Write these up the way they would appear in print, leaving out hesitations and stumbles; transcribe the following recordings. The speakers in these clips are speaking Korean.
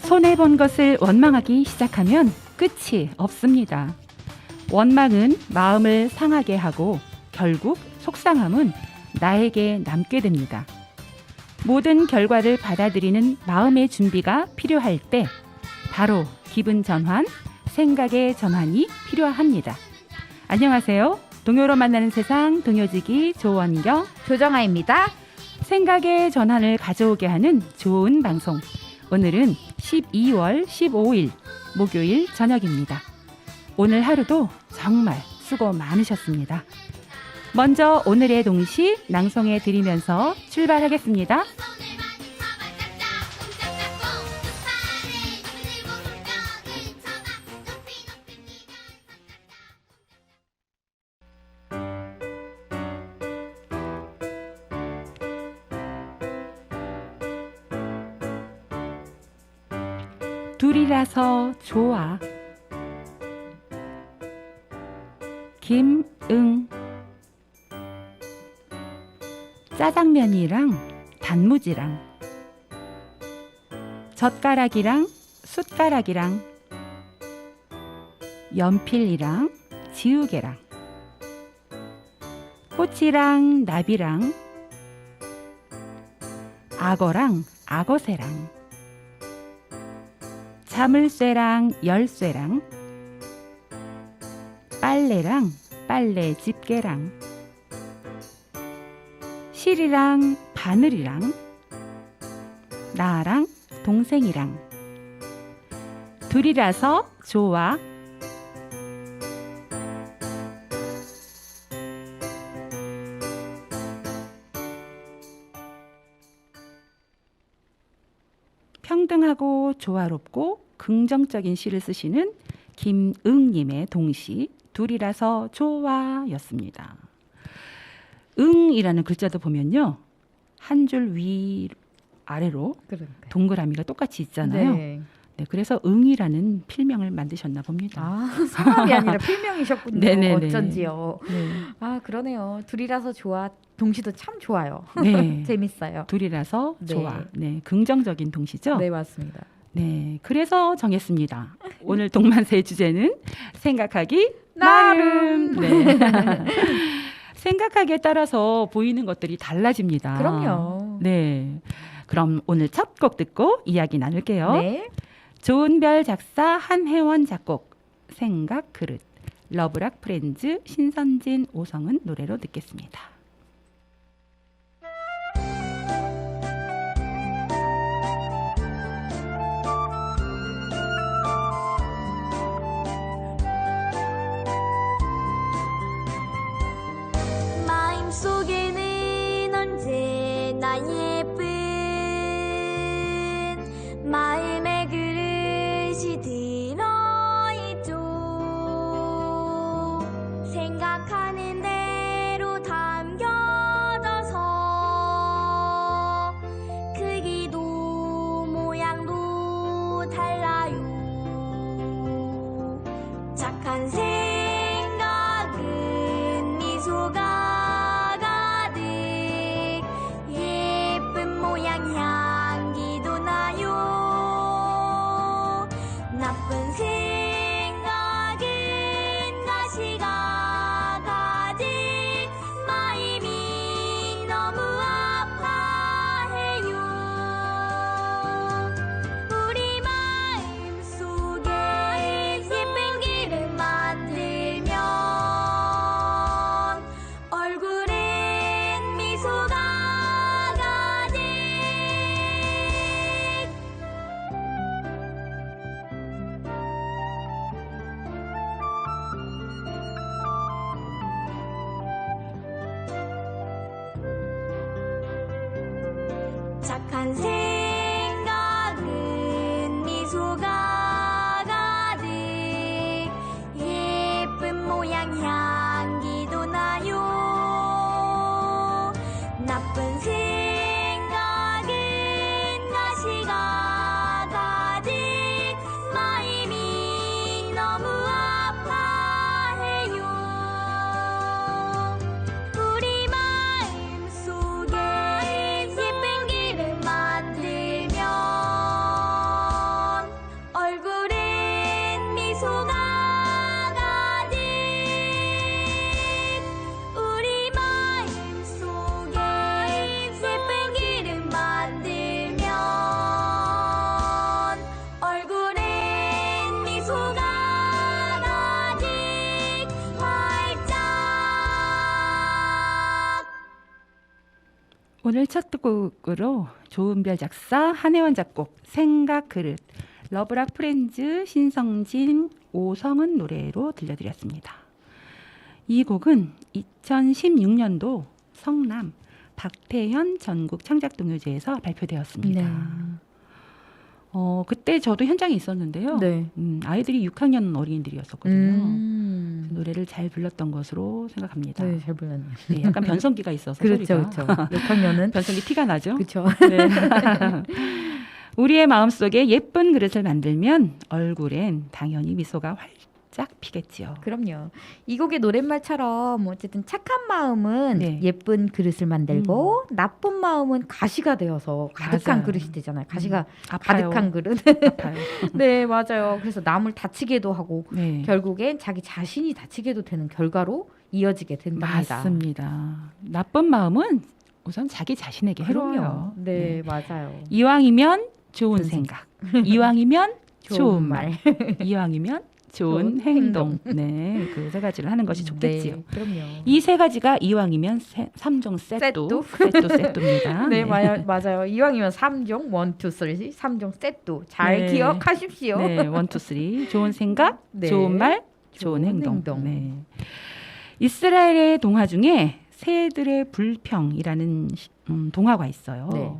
손해본 것을 원망하기 시작하면 끝이 없습니다. 원망은 마음을 상하게 하고 결국 속상함은 나에게 남게 됩니다. 모든 결과를 받아들이는 마음의 준비가 필요할 때 바로 기분 전환, 생각의 전환이 필요합니다. 안녕하세요. 동요로 만나는 세상 동요지기 조원경, 조정아입니다. 생각의 전환을 가져오게 하는 좋은 방송. 오늘은 12월 15일 목요일 저녁입니다. 오늘 하루도 정말 수고 많으셨습니다. 먼저 오늘의 동시 낭송해 드리면서 출발하겠습니다. 둘이라서 좋아. 김응. 짜장면이랑 단무지랑 젓가락이랑 숟가락이랑 연필이랑 지우개랑 꽃이랑 나비랑 악어랑 악어새랑 자물쇠랑 열쇠랑 빨래랑 빨래 집게랑 실이랑 바늘이랑 나랑 동생이랑 둘이라서 좋아. 평등하고 조화롭고 긍정적인 시를 쓰시는 김응님의 동시 둘이라서 좋아였습니다. 응이라는 글자도 보면요, 한 줄 위 아래로 동그라미가 똑같이 있잖아요. 네. 네, 그래서 응이라는 필명을 만드셨나 봅니다. 아, 성함이 아니라 필명이셨군요. 네네네. 어쩐지요. 네. 아, 그러네요. 둘이라서 좋아. 동시도 참 좋아요. 네. 재밌어요. 둘이라서 네. 좋아. 네, 긍정적인 동시죠. 네, 맞습니다. 네, 그래서 정했습니다. 오늘 동만세의 주제는 생각하기 나름. 네. 생각하기에 따라서 보이는 것들이 달라집니다. 그럼요. 네. 그럼 오늘 첫 곡 듣고 이야기 나눌게요. 네. 좋은별 작사 한혜원 작곡 생각 그릇 러브락 프렌즈 신선진 오성은 노래로 듣겠습니다. 마음속에는 언제나 예쁜 마음의 그릇이 들어있죠. 생각하는 대로 담겨져서 크기도 모양도 달라요. 착한 생각은 미소가 나쁜 생각은 가시가 가진 마음이 너무 아파해요. 우리 마음 속에 예쁜 길을 만들면 얼굴엔 미소가 가득. 착한 생각은 미소가 가득 예쁜 모양 향기도 나요. 나쁜 생각은 가시가 가득 마음이 너무 아파해요. 우리 오늘 첫 곡으로 조은별 작사, 한혜원 작곡, 생각 그릇, 러브락 프렌즈, 신성진, 오성은 노래로 들려드렸습니다. 이 곡은 2016년도 성남 박태현 전국 창작동요제에서 발표되었습니다. 네. 그때 저도 현장에 있었는데요. 네. 아이들이 6학년 어린이들이었었거든요. 그 노래를 잘 불렀던 것으로 생각합니다. 네, 잘 불렀네요. 네, 약간 변성기가 있어서 그렇죠, 소리가. 그렇죠. 6학년은 변성기 티가 나죠. 그렇죠. 네. 우리의 마음속에 예쁜 그릇을 만들면 얼굴엔 당연히 미소가 활짝 피겠지요. 그럼요. 이 곡의 노랫말처럼 어쨌든 착한 마음은 네. 예쁜 그릇을 만들고 나쁜 마음은 가시가 되어서 가득한 맞아요. 그릇이 되잖아요. 가시가 아파요. 가득한 그릇. 아파요. 네, 맞아요. 그래서 남을 다치게도 하고 네. 결국엔 자기 자신이 다치게도 되는 결과로 이어지게 된답니다. 맞습니다. 나쁜 마음은 우선 자기 자신에게 해로워요. 네, 맞아요. 이왕이면 좋은 좋은 생각, 이왕이면 좋은 말, 말. 이왕이면 좋은 좋은 행동. 네, 그 세 가지를 하는 것이 좋겠지요. 네, 그럼요. 이 세 가지가 이왕이면 3종 세트입니다. 네, 맞아요. 이왕이면 3종 1, 2, 3, 3종 세트 잘 네. 기억하십시오. 네, 1, 2, 3. 좋은 생각, 네. 좋은 말, 좋은 행동. 네. 이스라엘의 동화 중에 새들의 불평이라는 동화가 있어요. 네.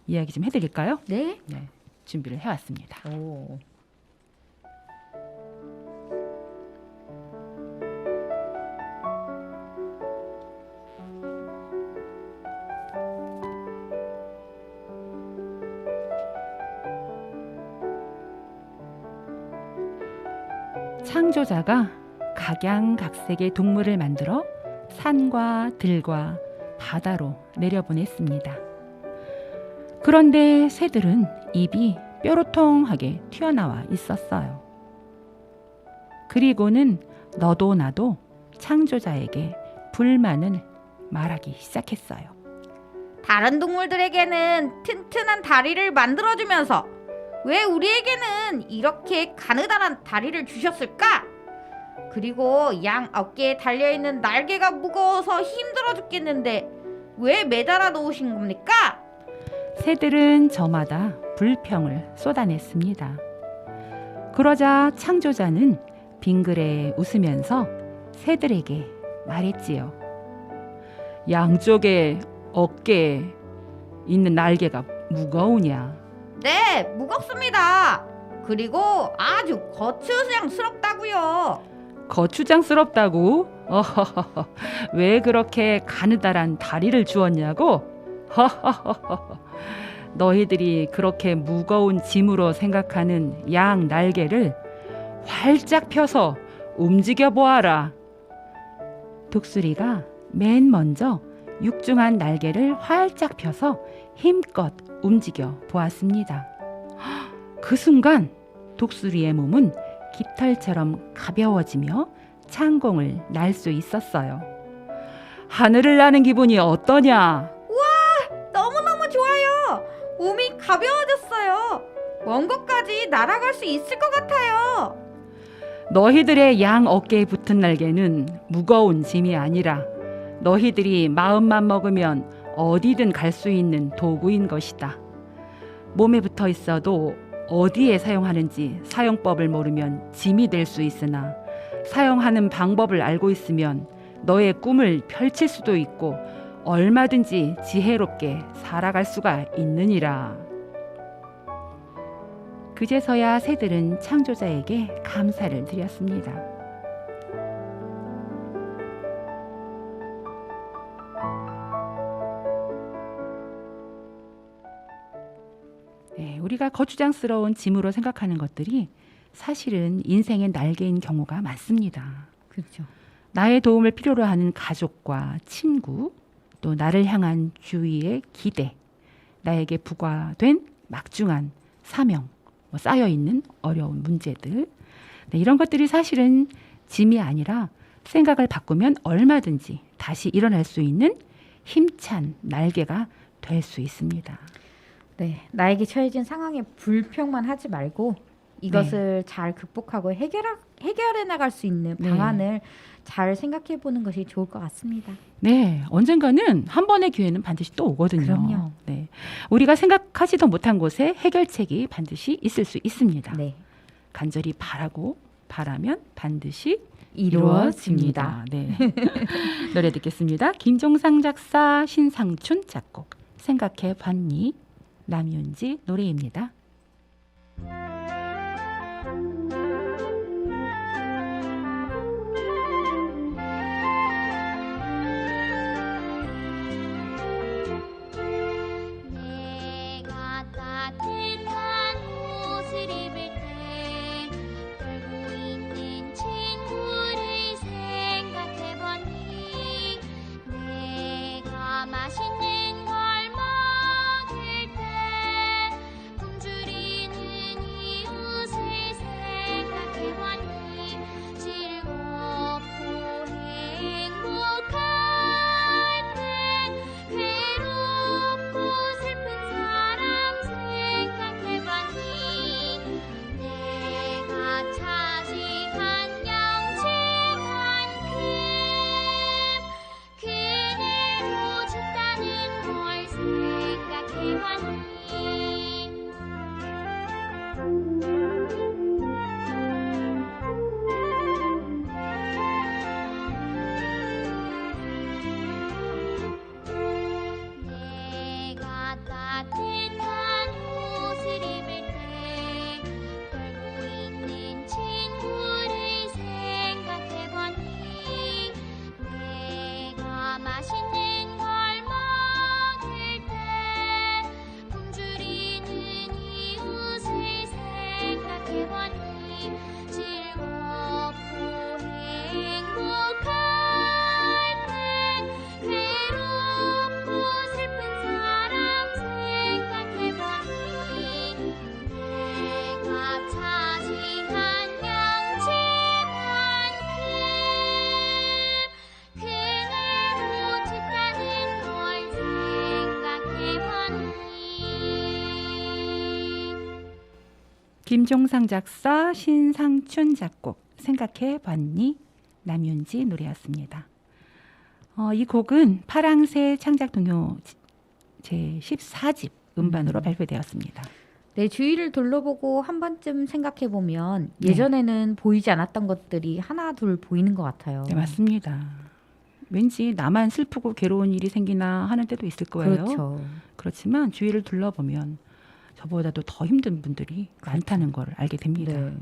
이야기 좀 해드릴까요? 네. 네, 준비를 해왔습니다. 오. 창조자가 각양각색의 동물을 만들어 산과 들과 바다로 내려보냈습니다. 그런데 새들은 입이 뾰로통하게 튀어나와 있었어요. 그리고는 너도 나도 창조자에게 불만을 말하기 시작했어요. 다른 동물들에게는 튼튼한 다리를 만들어주면서 왜 우리에게는 이렇게 가느다란 다리를 주셨을까? 그리고 양 어깨에 달려있는 날개가 무거워서 힘들어 죽겠는데 왜 매달아 놓으신 겁니까? 새들은 저마다 불평을 쏟아냈습니다. 그러자 창조자는 빙그레 웃으면서 새들에게 말했지요. 양쪽에 어깨에 있는 날개가 무거우냐? 네, 무겁습니다. 그리고 아주 거추장스럽다고요. 거추장스럽다고? 어허허허. 왜 그렇게 가느다란 다리를 주었냐고? 허허허허. 너희들이 그렇게 무거운 짐으로 생각하는 양 날개를 활짝 펴서 움직여 보아라. 독수리가 맨 먼저 육중한 날개를 활짝 펴서 힘껏 움직여 보았습니다. 그 순간 독수리의 몸은 깃털처럼 가벼워지며 창공을 날 수 있었어요. 하늘을 나는 기분이 어떠냐? 너무너무 좋아요. 몸이 가벼워졌어요. 먼 곳까지 날아갈 수 있을 것 같아요. 너희들의 양 어깨에 붙은 날개는 무거운 짐이 아니라 너희들이 마음만 먹으면 어디든 갈 수 있는 도구인 것이다. 몸에 붙어 있어도 어디에 사용하는지 사용법을 모르면 짐이 될 수 있으나 사용하는 방법을 알고 있으면 너의 꿈을 펼칠 수도 있고 얼마든지 지혜롭게 살아갈 수가 있느니라. 그제서야 새들은 창조자에게 감사를 드렸습니다. 네, 우리가 거추장스러운 짐으로 생각하는 것들이 사실은 인생의 날개인 경우가 많습니다. 그렇죠. 나의 도움을 필요로 하는 가족과 친구, 또 나를 향한 주위의 기대, 나에게 부과된 막중한 사명, 쌓여있는 어려운 문제들, 네, 이런 것들이 사실은 짐이 아니라 생각을 바꾸면 얼마든지 다시 일어날 수 있는 힘찬 날개가 될 수 있습니다. 네, 나에게 처해진 상황에 불평만 하지 말고 이것을 잘 극복하고 해결해 나갈 수 있는 네. 방안을 잘 생각해 보는 것이 좋을 것 같습니다. 네, 언젠가는 한 번의 기회는 반드시 또 오거든요. 그럼요. 네, 우리가 생각하지도 못한 곳에 해결책이 반드시 있을 수 있습니다. 네. 간절히 바라면 반드시 이루어집니다. 네. 노래 듣겠습니다. 김종상 작사, 신상춘 작곡. 생각해 봤니? 남윤지 노래입니다. 내가 따뜻한 옷을 입을 때 떨고 있는 친구를 생각해보니 내가 맛있는 걸 먹을 때 굶주리는 이웃을 생각해보니 즐겁고 행복할 때 괴롭고 슬픈 사람 생각해봤니 내가 차지한 양치만큼 그대로 준다는 걸 생각해봤니 내가 따뜻한 옷을 입을 때 떨고 있는 친구를 생각해보니 내가 맛있는 걸 먹을 때 굶주리는 이웃을 생각해보니 즐겁고 행복할 때 괴롭고 슬픈 사람 생각해보니 내가 차지한 양치만큼 그대로 준다는 걸 생각해보니 김종상 작사, 신상춘 작곡. 생각해 봤니? 남윤지 노래였습니다. 이 곡은 파랑새 창작 동요 제 14집 음반으로 발표되었습니다. 내 주위를 둘러보고 한 번쯤 생각해 보면 네. 예전에는 보이지 않았던 것들이 하나 둘 보이는 것 같아요. 네, 맞습니다. 왠지 나만 슬프고 괴로운 일이 생기나 하는 때도 있을 거예요. 그렇죠. 그렇지만 주위를 둘러보면 저보다도 더 힘든 분들이 많다는 걸 알게 됩니다. 네.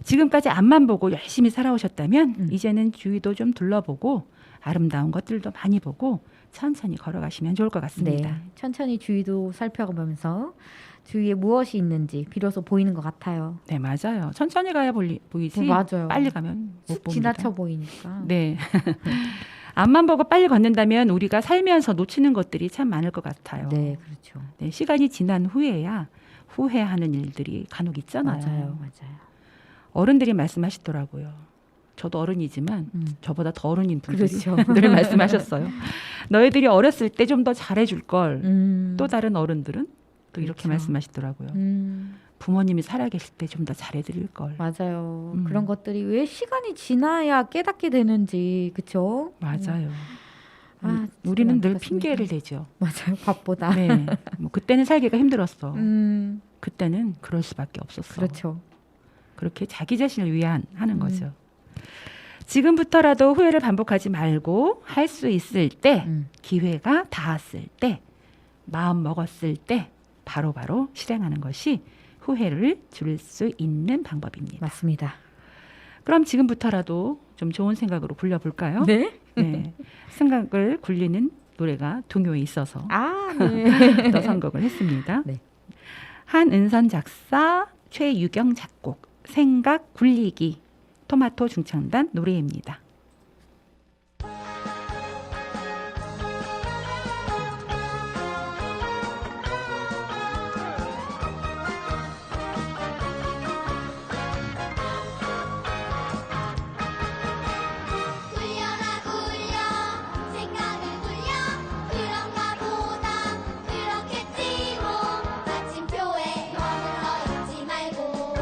지금까지 앞만 보고 열심히 살아오셨다면 음. 이제는 주위도 좀 둘러보고 아름다운 것들도 많이 보고 천천히 걸어가시면 좋을 것 같습니다. 네. 천천히 주위도 살펴보면서 주위에 무엇이 있는지 비로소 보이는 것 같아요. 네, 맞아요. 천천히 가야 보이지 네, 맞아요. 빨리 가면 못 쑥 봅니다. 지나쳐 보이니까. 네. 앞만 보고 빨리 걷는다면 우리가 살면서 놓치는 것들이 참 많을 것 같아요. 네, 그렇죠. 네, 시간이 지난 후에야 후회하는 일들이 간혹 있잖아요. 맞아요, 맞아요. 어른들이 말씀하시더라고요. 저도 어른이지만 음. 저보다 더 어른인 분들이 그렇죠. 늘 말씀하셨어요. 너희들이 어렸을 때 좀 더 잘해줄 걸. 또 또 다른 어른들은 또 이렇게 그렇죠. 말씀하시더라고요. 부모님이 살아계실 때 좀 더 잘해드릴 걸. 맞아요. 음. 그런 것들이 왜 시간이 지나야 깨닫게 되는지, 그렇죠? 맞아요. 아, 우리는 늘 안타깝습니다. 핑계를 대죠. 맞아요. 밥보다. 네, 뭐 그때는 살기가 힘들었어. 음, 그때는 그럴 수밖에 없었어. 그렇죠. 그렇게 자기 자신을 위안하는 거죠. 지금부터라도 후회를 반복하지 말고 할 수 있을 때, 음. 기회가 닿았을 때, 마음 먹었을 때 바로바로 실행하는 것이 후회를 줄일 수 있는 방법입니다. 맞습니다. 그럼 지금부터라도 좀 좋은 생각으로 굴려볼까요? 네? 네. 생각을 굴리는 노래가 동요에 있어서 아, 네. 또 선곡을 했습니다. 네. 한은선 작사, 최유경 작곡, 생각 굴리기, 토마토 중창단 노래입니다. 굴려라 굴려 생각을 굴려 그런가 보다 그렇겠지 뭐 마침표에 머물러 있지 말고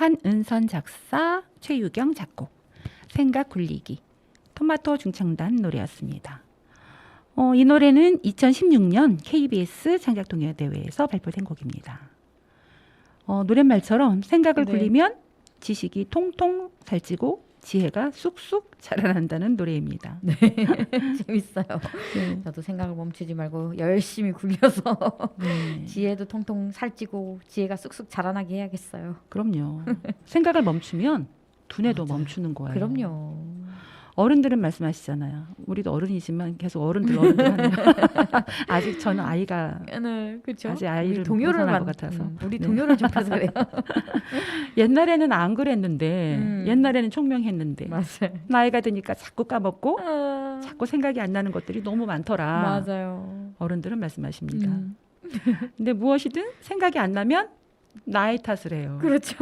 한은선 작사, 최유경 작곡, 생각 굴리기, 토마토 중창단 노래였습니다. 이 노래는 2016년 KBS 창작동요대회에서 발표된 곡입니다. 노랫말처럼 생각을 네. 굴리면 지식이 통통 살찌고 지혜가 쑥쑥 자라난다는 노래입니다. 네. 재밌어요. 네. 저도 생각을 멈추지 말고 열심히 굴려서 네. 지혜도 통통 살찌고 지혜가 쑥쑥 자라나게 해야겠어요. 그럼요. 생각을 멈추면 두뇌도 맞아요. 멈추는 거예요. 그럼요. 어른들은 말씀하시잖아요. 우리도 어른이지만 계속 어른들 하네요. 아직 저는 아이가 네, 그렇죠. 아직 아이를 우리 동요를 벗어난 것 만 같아서. 우리 네. 동요를 접해서 그래요. 옛날에는 안 그랬는데 옛날에는 총명했는데 맞아요. 나이가 드니까 자꾸 까먹고 아, 자꾸 생각이 안 나는 것들이 너무 많더라. 맞아요. 어른들은 말씀하십니다. 음, 근데 무엇이든 생각이 안 나면 나의 탓을 해요. 그렇죠.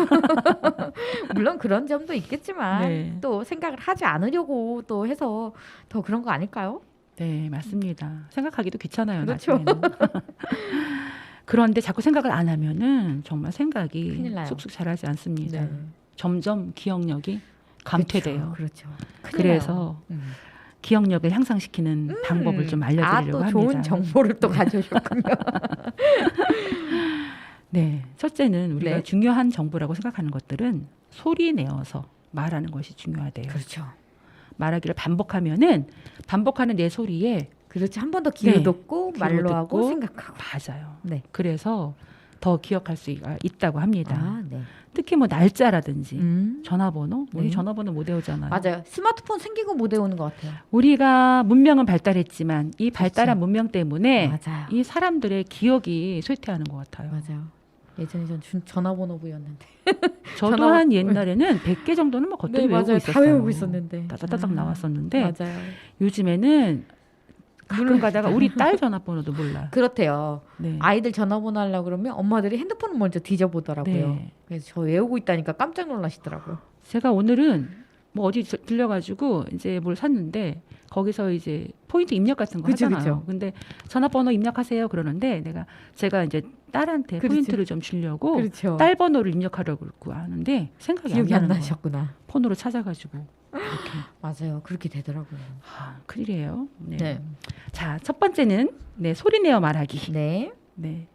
물론 그런 점도 있겠지만 네. 또 생각을 하지 않으려고 또 해서 더 그런 거 아닐까요? 네, 맞습니다. 생각하기도 귀찮아요. 그렇죠. 나중에는. 그런데 자꾸 생각을 안 하면은 정말 생각이 큰일 나요. 쑥쑥 자라지 않습니다. 네. 점점 기억력이 감퇴돼요. 그렇죠. 큰일 그래서 나요. 기억력을 향상시키는 방법을 좀 알려드리려고 또 합니다. 좋은 정보를 또 가져오셨군요. 네, 첫째는 우리가 네. 중요한 정보라고 생각하는 것들은 소리 내어서 말하는 것이 중요하대요. 그렇죠. 말하기를 반복하면은 반복하는 내 소리에 그렇죠. 한 번 더 기회를 네. 듣고 귀로 말로 하고 듣고 생각하고. 맞아요. 네. 그래서 더 기억할 수가 있다고 합니다. 아, 네. 특히 뭐 날짜라든지 전화번호, 우리 네. 전화번호 못 외우잖아요. 맞아요. 스마트폰 생기고 못 외우는 것 같아요. 우리가 문명은 발달했지만 이 발달한 문명 때문에 맞아요. 이 사람들의 기억이 쇠퇴하는 것 같아요. 맞아요. 예전에 전 전화번호 부였는데. 저도 전화- 한 옛날에는 100개 정도는 뭐 겉들이 외우고 맞아요. 있었어요. 다 외우고 있었는데. 따다다닥 나왔었는데 맞아요. 요즘에는 가끔 가다가 우리 딸 전화번호도 몰라. 그렇대요. 네. 아이들 전화번호 하려고 그러면 엄마들이 핸드폰을 먼저 뒤져보더라고요. 네. 그래서 저 외우고 있다니까 깜짝 놀라시더라고요. 제가 오늘은 뭐 어디 들려가지고 이제 뭘 샀는데 거기서 이제 포인트 입력 같은 거 그쵸, 하잖아요. 그쵸. 근데 전화번호 입력하세요 그러는데 제가 이제 딸한테 그렇지. 포인트를 좀 주려고 그렇죠. 딸 번호를 입력하려고 하는데 생각이 기억이 안 안 나는 거예요. 나셨구나. 폰으로 찾아가지고 이렇게 맞아요. 그렇게 되더라고요. 큰일이에요. 네. 네. 자, 첫 번째는 네, 소리 내어 말하기. 네. 네.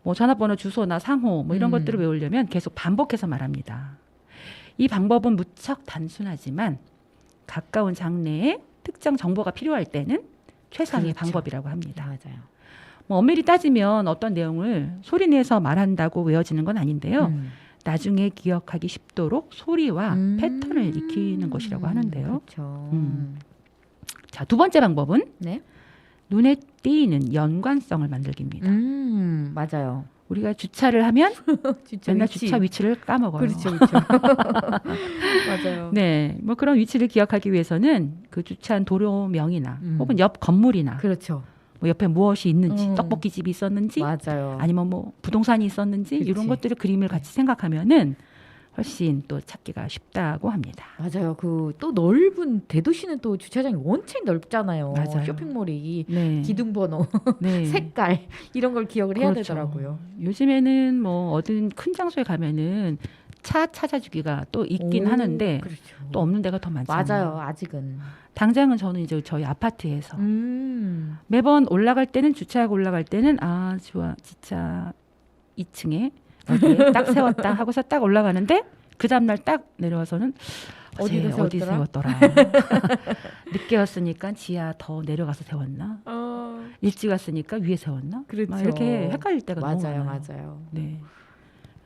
뭐 전화번호 주소나 상호 뭐 이런 것들을 외우려면 계속 반복해서 말합니다. 이 방법은 무척 단순하지만 가까운 장래에 특정 정보가 필요할 때는 최상의 그렇죠. 방법이라고 합니다. 맞아요. 뭐 엄밀히 따지면 어떤 내용을 소리 내서 말한다고 외워지는 건 아닌데요. 나중에 기억하기 쉽도록 소리와 패턴을 익히는 것이라고 하는데요. 그렇죠. 자, 두 번째 방법은 네. 눈에 띄는 연관성을 만들기입니다. 맞아요. 우리가 주차를 하면 진짜 맨날 주차 위치를 까먹어요. 그렇죠, 그렇죠. 맞아요. 네, 뭐 그런 위치를 기억하기 위해서는 그 주차한 도로명이나 혹은 옆 건물이나 그렇죠. 뭐 옆에 무엇이 있는지, 음. 떡볶이 집이 있었는지, 맞아요. 아니면 뭐 부동산이 있었는지 그치. 이런 것들을 그림을 같이 생각하면은 훨씬 또 찾기가 쉽다고 합니다. 맞아요. 그 또 넓은 대도시는 또 주차장이 원체 넓잖아요. 맞아요. 쇼핑몰이 네, 기둥번호, 네. 색깔 이런 걸 기억을 해야 그렇죠. 되더라고요. 요즘에는 뭐 어딘 큰 장소에 가면은 차 찾아주기가 또 있긴 오, 하는데 그렇죠. 또 없는 데가 더 많잖아요. 맞아요. 아직은. 당장은 저는 이제 저희 아파트에서 음. 매번 올라갈 때는 주차하고 올라갈 때는 아 좋아 진짜 2층에 어디에 딱 세웠다 하고서 딱 올라가는데 그 다음날 딱 내려와서는 어디에 어디 세웠더라? 세웠더라. 늦게 왔으니까 지하 더 내려가서 세웠나? 일찍 왔으니까 위에 세웠나? 그렇죠. 막 이렇게 헷갈릴 때가 너무 맞아요, 많아요. 맞아요. 네.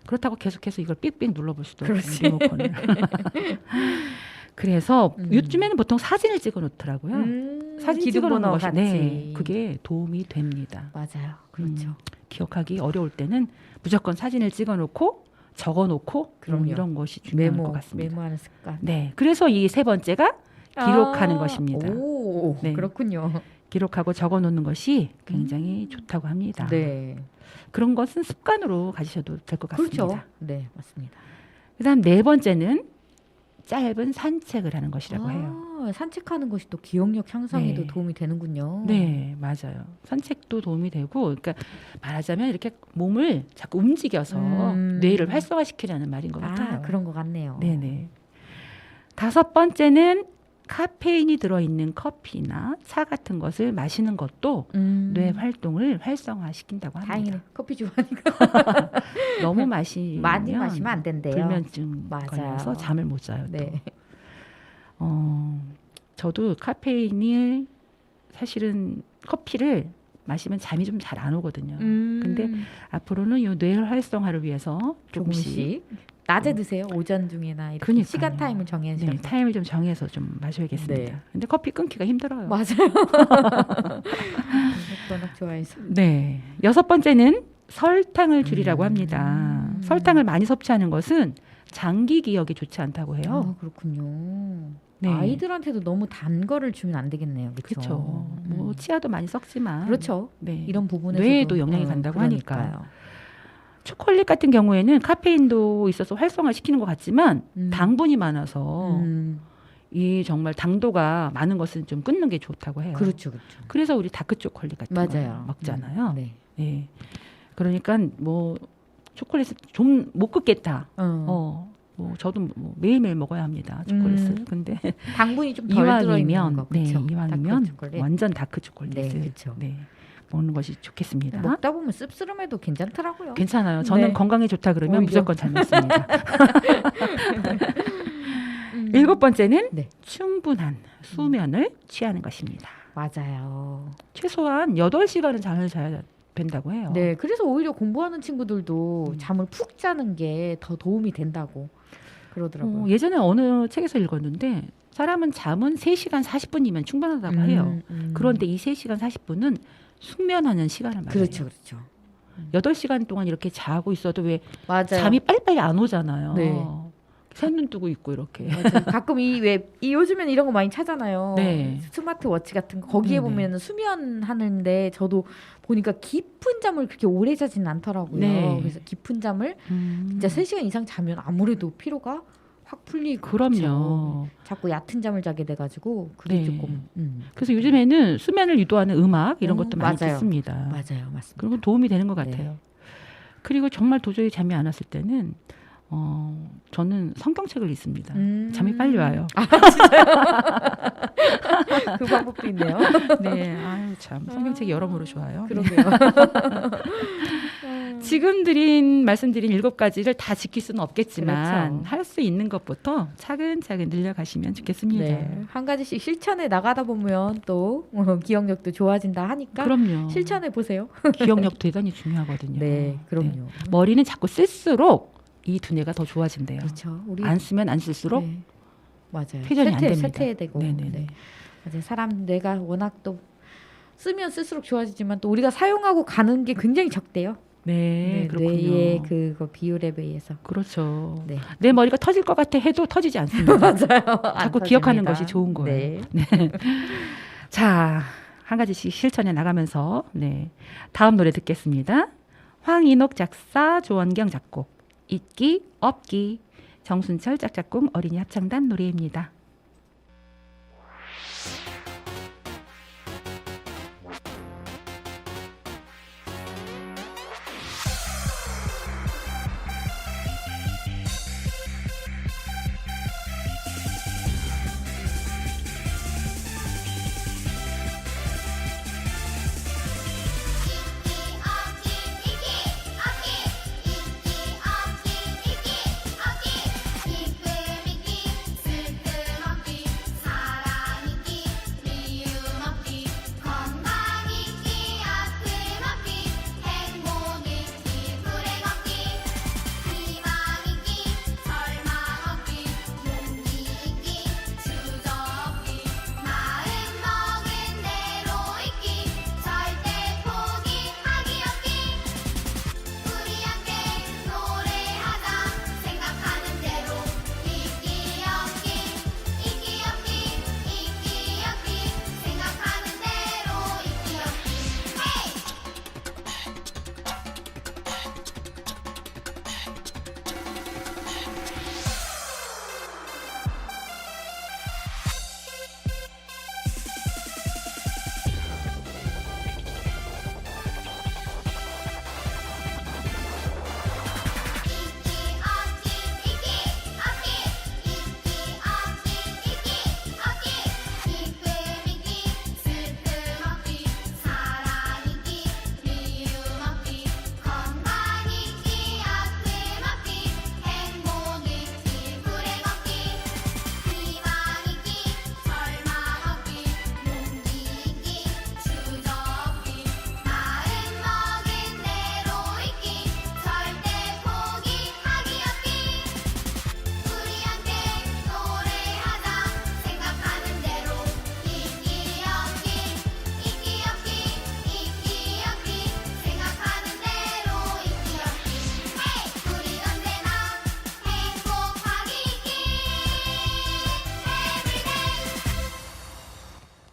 그렇다고 계속해서 이걸 삑삑 눌러볼 수도 없고 그렇지. 리모컨을. 그래서 음. 요즘에는 보통 사진을 찍어 놓더라고요. 사진 찍어 놓는 기둥번호 것이 같이. 네, 그게 도움이 됩니다. 맞아요. 그렇죠. 기억하기 어려울 때는 무조건 사진을 찍어 놓고 적어 놓고 그럼요. 이런 것이 중요한 것 같습니다. 메모하는 습관. 네. 그래서 이 세 번째가 기록하는 것입니다. 오, 네. 그렇군요. 기록하고 적어 놓는 것이 굉장히 좋다고 합니다. 네. 그런 것은 습관으로 가지셔도 될 것 같습니다. 그렇죠. 네, 맞습니다. 그다음 네 번째는 짧은 산책을 하는 것이라고 해요. 산책하는 것이 또 기억력 향상에도 네. 도움이 되는군요. 네, 맞아요. 산책도 도움이 되고, 그러니까 말하자면 이렇게 몸을 자꾸 움직여서 뇌를 활성화시키려는 말인 것 같아요. 그런 것 같네요. 네네. 5번째는 카페인이 들어있는 커피나 차 같은 것을 마시는 것도 뇌 활동을 활성화시킨다고 합니다. 다행이네. 커피 좋아하니까. 너무 마시면 많이 마시면 안 된대요. 불면증 맞아요. 걸려서 잠을 못 자요. 또. 네. 저도 카페인이 사실은 커피를 마시면 잠이 좀 잘 안 오거든요. 근데 앞으로는 이 뇌 활성화를 위해서 조금씩 낮에 드세요. 오전 중에나 이렇게 그러니까요. 시간 타임을 정해서. 네, 타임을 좀 정해서 좀 마셔야겠습니다. 네. 근데 커피 끊기가 힘들어요. 맞아요. 워낙 좋아해서. 네. 6번째는 설탕을 줄이라고 합니다. 설탕을 많이 섭취하는 것은 장기 기억에 좋지 않다고 해요. 그렇군요. 네. 아이들한테도 너무 단 거를 주면 안 되겠네요. 그렇죠. 그렇죠. 뭐 치아도 많이 썩지만 그렇죠. 네. 이런 부분에서 뇌에도 영향이 간다고 하니까. 그러니까요. 초콜릿 같은 경우에는 카페인도 있어서 활성화시키는 것 같지만 음. 당분이 많아서 이 정말 당도가 많은 것은 좀 끊는 게 좋다고 해요. 그렇죠, 그렇죠. 그래서 우리 다크 초콜릿 같은 맞아요. 거 먹잖아요. 네. 네. 그러니까 뭐 초콜릿을 좀 못 끊겠다. 뭐 저도 뭐 매일매일 먹어야 합니다. 초콜릿을. 근데 당분이 좀 덜 들어있는 거. 네, 그렇죠. 이왕이면 다크 초콜릿. 완전 다크 초콜릿을 네, 그렇죠. 네, 먹는 것이 좋겠습니다. 먹다 보면 씁쓸함해도 괜찮더라고요. 괜찮아요. 저는 네. 건강에 좋다 그러면 오히려. 무조건 잘 먹습니다. 7번째는 네. 충분한 수면을 취하는 것입니다. 맞아요. 최소한 8시간은 잠을 자야 된다고 해요. 네, 그래서 오히려 공부하는 친구들도 잠을 푹 자는 게 더 도움이 된다고 그러더라고요. 예전에 어느 책에서 읽었는데 사람은 잠은 3시간 40분이면 충분하다고 해요. 그런데 이 3시간 40분은 숙면하는 시간을 말해요. 그렇죠, 그렇죠. 8시간 동안 이렇게 자고 있어도 왜 맞아요. 잠이 빨리빨리 안 오잖아요. 네. 새눈 뜨고 있고 이렇게. 맞아요. 가끔 이 요즘엔 이런 거 많이 찾잖아요. 네. 스마트워치 같은 거 거기에 네네. 보면 수면하는데 저도 보니까 깊은 잠을 그렇게 오래 자지는 않더라고요. 네. 그래서 깊은 잠을 진짜 3시간 이상 자면 아무래도 피로가 확 풀리고 그럼요. 그렇죠. 자꾸 얕은 잠을 자게 돼가지고 그게 네. 조금 그래서 요즘에는 수면을 유도하는 음악 이런 것도 많이 맞아요. 듣습니다. 맞아요, 맞습니다. 그리고 도움이 되는 것 네. 같아요. 그리고 정말 도저히 잠이 안 왔을 때는 저는 성경책을 읽습니다. 잠이 빨리 와요. 그 방법도 있네요. 네, 아유 참 성경책이 여러모로 좋아요. 그러게요. 지금 말씀드린 7가지를 다 지킬 수는 없겠지만 그렇죠. 할 수 있는 것부터 차근차근 늘려가시면 좋겠습니다. 네. 한 가지씩 실천해 나가다 보면 또 기억력도 좋아진다 하니까 그럼요. 실천해 보세요. 기억력 대단히 중요하거든요. 네, 그럼요. 네. 머리는 자꾸 쓸수록 이 두뇌가 더 좋아진대요. 그렇죠. 우리 안 쓰면 안 쓸수록 네. 맞아요. 회전이 안 됩니다. 쇠퇴되고. 네네네. 네. 맞아요. 사람 뇌가 워낙 또 쓰면 쓸수록 좋아지지만 또 우리가 사용하고 가는 게 굉장히 적대요. 네, 그렇군요. 뇌의 그거 비율에 비해서. 그렇죠. 네. 내 머리가 터질 것 같아 해도 터지지 않습니다. 맞아요. 자꾸 기억하는 것이 좋은 거예요. 네. 자, 한 가지씩 실천해 나가면서 다음 노래 듣겠습니다. 황인옥 작사, 조원경 작곡, 있기 없기, 정순철 짝짝꿍 어린이 합창단 노래입니다. 이끌이기 슬픔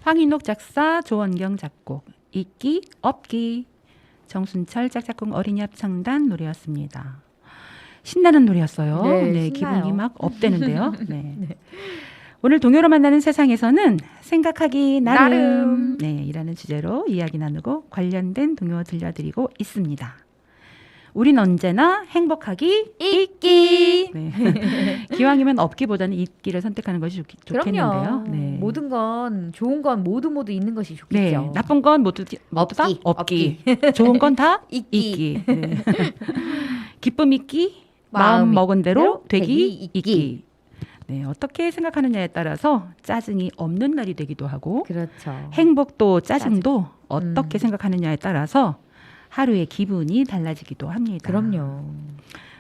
황인옥 작사, 조원경 작곡, 있기 없기, 정순철 짝짝꿍 어린이 합창단 노래였습니다. 신나는 노래였어요. 네, 신나요. 기분이 막 업되는데요. 네. 오늘 동요로 만나는 세상에서는 생각하기 나름, 네, 이라는 주제로 이야기 나누고 관련된 동요 들려드리고 있습니다. 우린 언제나 행복하기 있기. 네. 기왕이면 없기보다는 있기를 선택하는 것이 좋겠는데요. 그럼요. 네. 모든 건 좋은 건 모두 있는 것이 좋겠죠. 네, 나쁜 건 모두 다 없기. 좋은 건 다 있기. 네. 기쁨 있기, 마음 먹은 대로 되기 있기. 네, 어떻게 생각하느냐에 따라서 짜증이 없는 날이 되기도 하고 그렇죠. 행복도 짜증도 어떻게 생각하느냐에 따라서 하루의 기분이 달라지기도 합니다. 그럼요.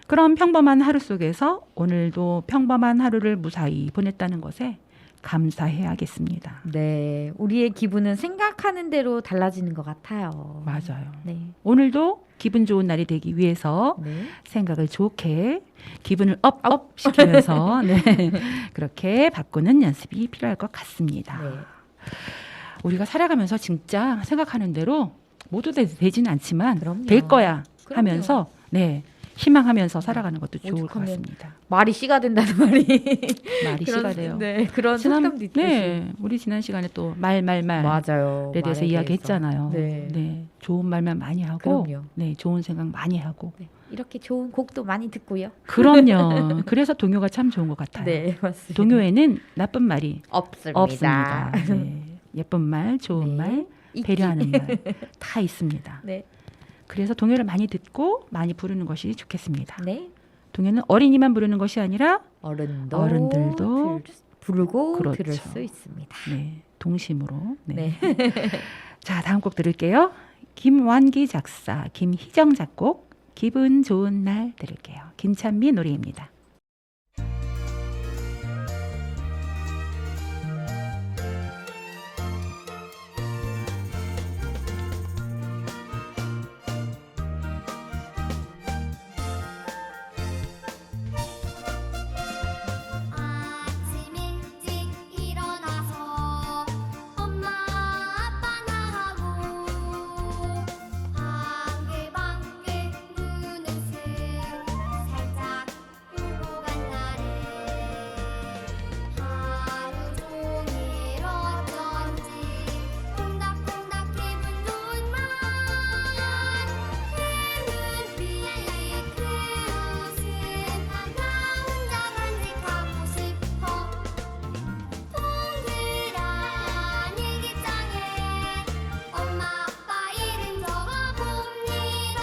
그럼 평범한 하루 속에서 오늘도 평범한 하루를 무사히 보냈다는 것에 감사해야겠습니다. 네, 우리의 기분은 생각하는 대로 달라지는 것 같아요. 맞아요. 네. 오늘도 기분 좋은 날이 되기 위해서 네. 생각을 좋게 기분을 업 시키면서 네, 그렇게 바꾸는 연습이 필요할 것 같습니다. 네. 우리가 살아가면서 진짜 생각하는 대로 모두 되지는 않지만 그럼요. 될 거야 그럼요. 하면서 네, 희망하면서 살아가는 것도 좋을 것 오죽하면 같습니다. 말이 씨가 된다는 말이 말이 씨가 돼요. 네, 그런 속담도 있듯이. 네, 우리 지난 시간에 또 말에 맞아요. 대해서 말에 이야기했잖아요. 대해서. 네. 좋은 말만 많이 하고, 그럼요. 네, 좋은 생각 많이 하고. 네, 이렇게 좋은 곡도 많이 듣고요. 그럼요. 그래서 동요가 참 좋은 것 같아요. 네, 맞습니다. 동요에는 나쁜 말이 없습니다. 없습니다. 네, 예쁜 말, 좋은 네. 말, 있기. 배려하는 말 다 있습니다. 네, 그래서 동요를 많이 듣고 많이 부르는 것이 좋겠습니다. 네. 동요는 어린이만 부르는 것이 아니라 어른들도 부르고 그렇죠. 들을 수 있습니다. 네, 동심으로. 네. 네. 자, 다음 곡 들을게요. 김완기 작사, 김희정 작곡, 기분 좋은 날 들을게요. 김찬미 노래입니다. 아침 일찍 일어나서 엄마 아빠 나하고 방글방글 눈을 살짝 보고 간 날에 하루 종일 어쩐지 콩닥콩닥 기분 좋은 말 그 눈빛 그 웃음 나 혼자 간직하고 싶어 동그란 일기장에 엄마 아빠 이름 적어봅니다.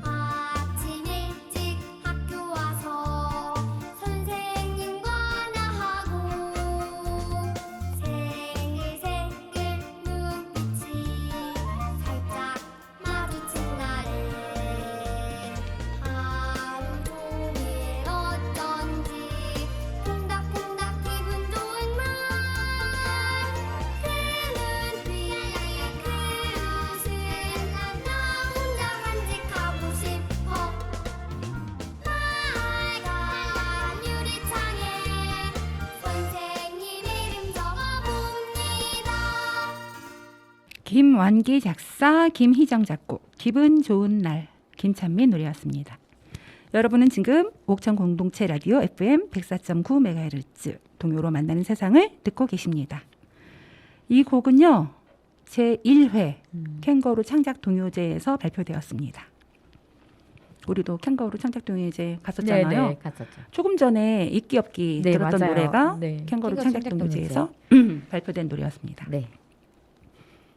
아침 일찍 학교 와서 선생님과 나하고 생글생글 눈빛이 살짝 마주친 날에 하루 종일 어쩐지 콩닥콩닥 기분 좋은 말 그 눈빛 그 웃음 나 혼자 간직하고 싶어 빨간 유리창에 선생님 이름 적어봅니다. 김완기 작사, 김희정 작곡, 기분 좋은 날, 김찬미 노래였습니다. 여러분은 지금 옥천 공동체 라디오 FM 104.9MHz 동요로 만나는 세상을 듣고 계십니다. 이 곡은요, 제1회 캥거루 창작 동요제에서 발표되었습니다. 우리도 캥거루 창작 동요제 갔었잖아요. 네, 갔었죠. 조금 전에 있기 없기 네, 들었던 맞아요. 노래가 네, 캥거루 캥거루 창작 창작 동요제에서 발표된 노래였습니다. 네.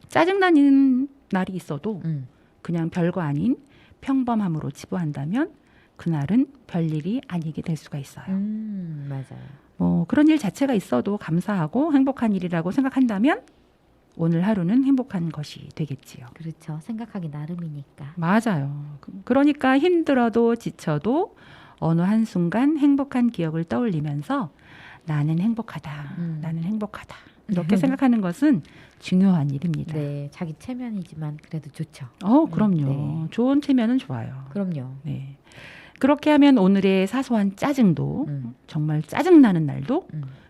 짜증나는 날이 있어도 음. 그냥 별거 아닌 평범함으로 치부한다면 그날은 별일이 아니게 될 수가 있어요. 맞아요. 뭐 그런 일 자체가 있어도 감사하고 행복한 일이라고 생각한다면 오늘 하루는 행복한 것이 되겠지요. 그렇죠. 생각하기 나름이니까. 맞아요. 그러니까 힘들어도 지쳐도 어느 한순간 행복한 기억을 떠올리면서 나는 행복하다. 나는 행복하다. 이렇게 생각하는 것은 중요한 일입니다. 네, 자기 체면이지만 그래도 좋죠. 그럼요. 네. 좋은 체면은 좋아요. 그럼요. 네. 그렇게 하면 오늘의 사소한 짜증도 정말 짜증나는 날도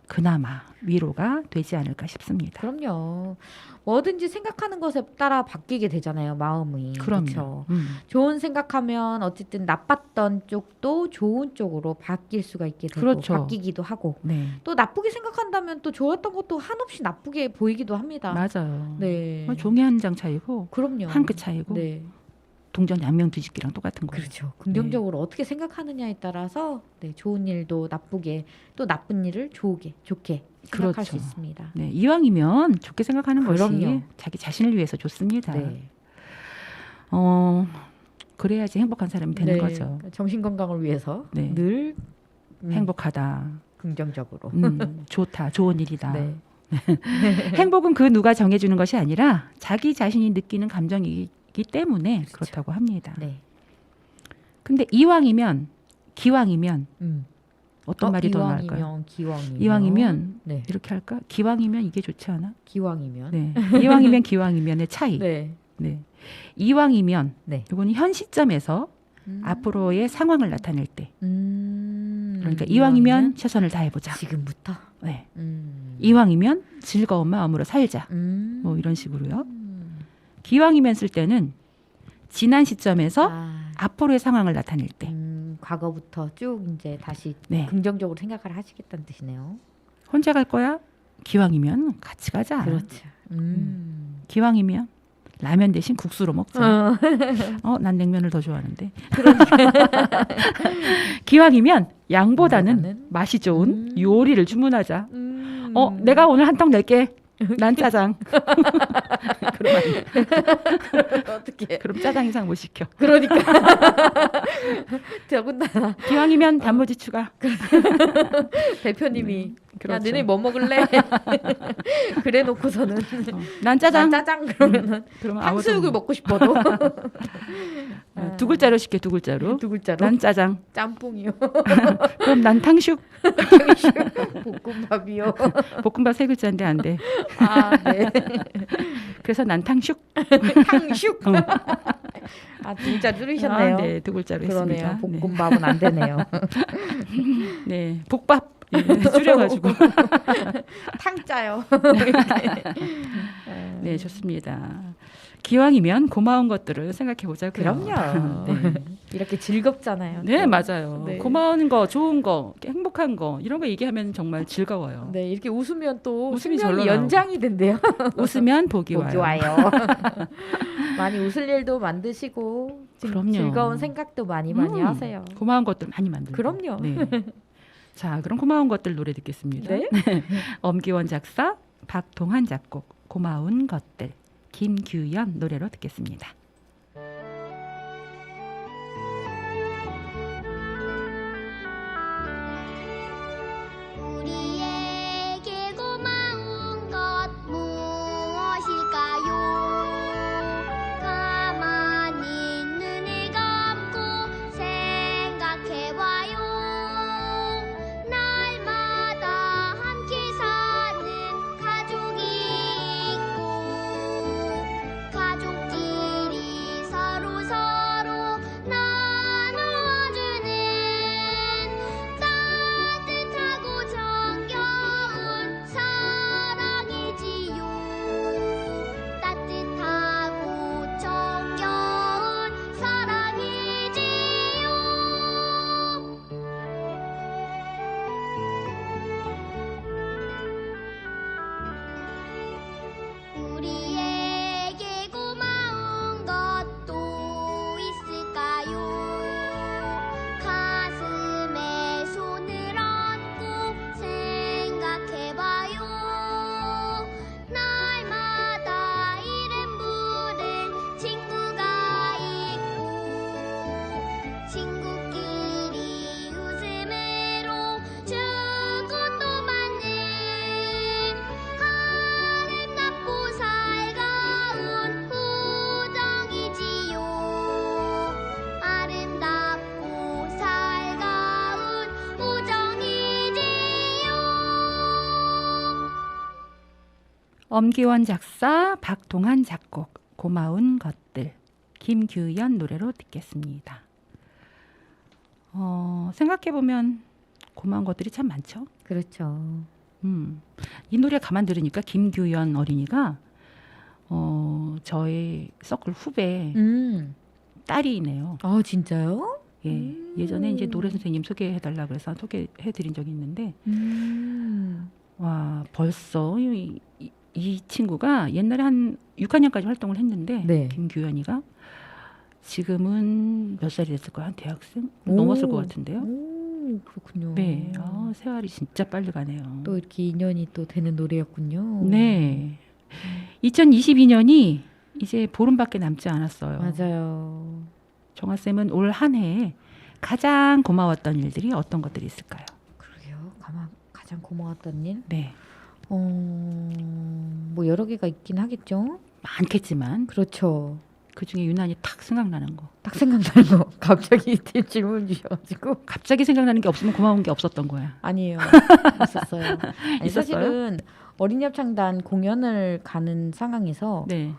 그나마 위로가 되지 않을까 싶습니다. 그럼요. 뭐든지 생각하는 것에 따라 바뀌게 되잖아요. 마음이. 그럼요. 그쵸? 좋은 생각하면 어쨌든 나빴던 쪽도 좋은 쪽으로 바뀔 수가 있게 되고 그렇죠. 바뀌기도 하고 네. 또 나쁘게 생각한다면 또 좋았던 것도 한없이 나쁘게 보이기도 합니다. 맞아요. 네. 종이 한 장 차이고 그럼요. 한 끗 차이고 네. 동전 양면 뒤집기랑 똑같은 거예요. 그렇죠. 긍정적으로 어떻게 생각하느냐에 따라서 네, 좋은 일도 나쁘게 또 나쁜 일을 좋게 생각할 그렇죠. 수 있습니다. 네, 이왕이면 좋게 생각하는 것이 그럼요. 자기 자신을 위해서 좋습니다. 네. 그래야지 행복한 사람이 되는 네. 거죠. 정신 건강을 위해서 네. 늘 행복하다. 긍정적으로. 좋다. 좋은 일이다. 네. 행복은 그 누가 정해주는 것이 아니라 자기 자신이 느끼는 감정이기 때문에 그렇죠. 그렇다고 합니다. 네. 근데 이왕이면 기왕이면 어떤 말이 더 나을까요? 이왕이면 기왕이면. 이왕이면 네. 이렇게 할까? 기왕이면 이게 좋지 않아? 기왕이면. 네. 이왕이면 기왕이면의 차이. 네. 네. 이왕이면 네. 이거는 현 시점에서 앞으로의 상황을 나타낼 때. 그러니까 이왕이면 최선을 다해보자. 지금부터. 네. 음. 이왕이면 즐거운 마음으로 살자. 뭐 이런 식으로요. 기왕이면 쓸 때는 지난 시점에서 앞으로의 상황을 나타낼 때. 과거부터 쭉 이제 다시 네. 긍정적으로 생각을 하시겠다는 뜻이네요. 혼자 갈 거야? 기왕이면 같이 가자. 그렇죠. 기왕이면 라면 대신 국수로 먹자. 난 냉면을 더 좋아하는데. 기왕이면 양보다는 맛이 좋은 요리를 주문하자. 내가 오늘 한 턱 낼게. 난 짜장. 그럼 안 돼. 어떻게? 그럼 짜장 이상 못 시켜. 그러니까. 더군다나 기왕이면 단무지 추가. 대표님이 그렇죠. 야 너네 뭐 먹을래? 그래 놓고서는 난 짜장. 난 짜장 그러면은 그러면 탕수육을 먹고 싶어도 두 글자로 시켜 두 글자로. 두 글자로 난 짜장. 짬뽕이요. 그럼 난 탕슉. 볶음밥이요. 볶음밥 세 글자인데 안 돼. 아 네. 그래서 난 탕슉. 탕슉. 아 두 글자 줄이셨네요. 네, 두 글자로 그러네요. 했습니다. 볶음밥은 안 되네요. 네, 복밥 줄여가지고. 탕짜요. 네, 좋습니다. 기왕이면 고마운 것들을 생각해 보자고요. 그럼요. 네. 이렇게 즐겁잖아요. 네, 또. 맞아요. 네. 고마운 거, 좋은 거, 행복한 거 이런 거 얘기하면 정말 즐거워요. 네, 이렇게 웃으면 또 웃음이 수명이 절로 연장이 된대요. 웃으면 복이 보기 와요. 와요. 많이 웃을 일도 만드시고 그럼요. 즐거운 생각도 많이 하세요. 고마운 것들 많이 만들고. 그럼요. 네. 자, 그럼 고마운 것들 노래 듣겠습니다. 네. 엄기원 작사, 박동환 작곡, 고마운 것들, 김규연 노래로 듣겠습니다. 우리에게 고마운 것 무엇일까요? 가만히 눈을 감고 생각해봐요. 날마다 함께 사는 가족이 있고 가족끼리 엄기원 작사, 박동한 작곡, 고마운 것들, 김규현 노래로 듣겠습니다. 생각해보면 고마운 것들이 참 많죠. 그렇죠. 이 노래 가만 들으니까 김규현 어린이가 저의 서클 후배 딸이네요. 아 진짜요? 예, 예전에 이제 노래 선생님 소개해달라고 해서 소개해드린 적이 있는데 와 벌써 이 친구가 옛날에 한 6학년까지 활동을 했는데 네. 김규현이가 지금은 몇 살이 됐을 거야? 한 대학생? 오. 넘었을 것 같은데요. 오, 그렇군요. 네, 세월이 진짜 빨리 가네요. 또 이렇게 인연이 또 되는 노래였군요. 네, 2022년이 이제 보름밖에 남지 않았어요. 맞아요. 정아쌤은 올 한 해에 가장 고마웠던 일들이 어떤 것들이 있을까요? 그러게요. 가장 고마웠던 일? 네, 뭐 여러 개가 있긴 하겠죠. 많겠지만 그렇죠. 그 중에 유난히 탁 생각나는 거. 딱 생각나는 거 갑자기 질문 주셔가지고 갑자기 생각나는 게 없으면 고마운 게 없었던 거야. 아니에요. 있었어요. 아니, 있었어요? 사실은 어린이 합창단 공연을 가는 상황에서 네,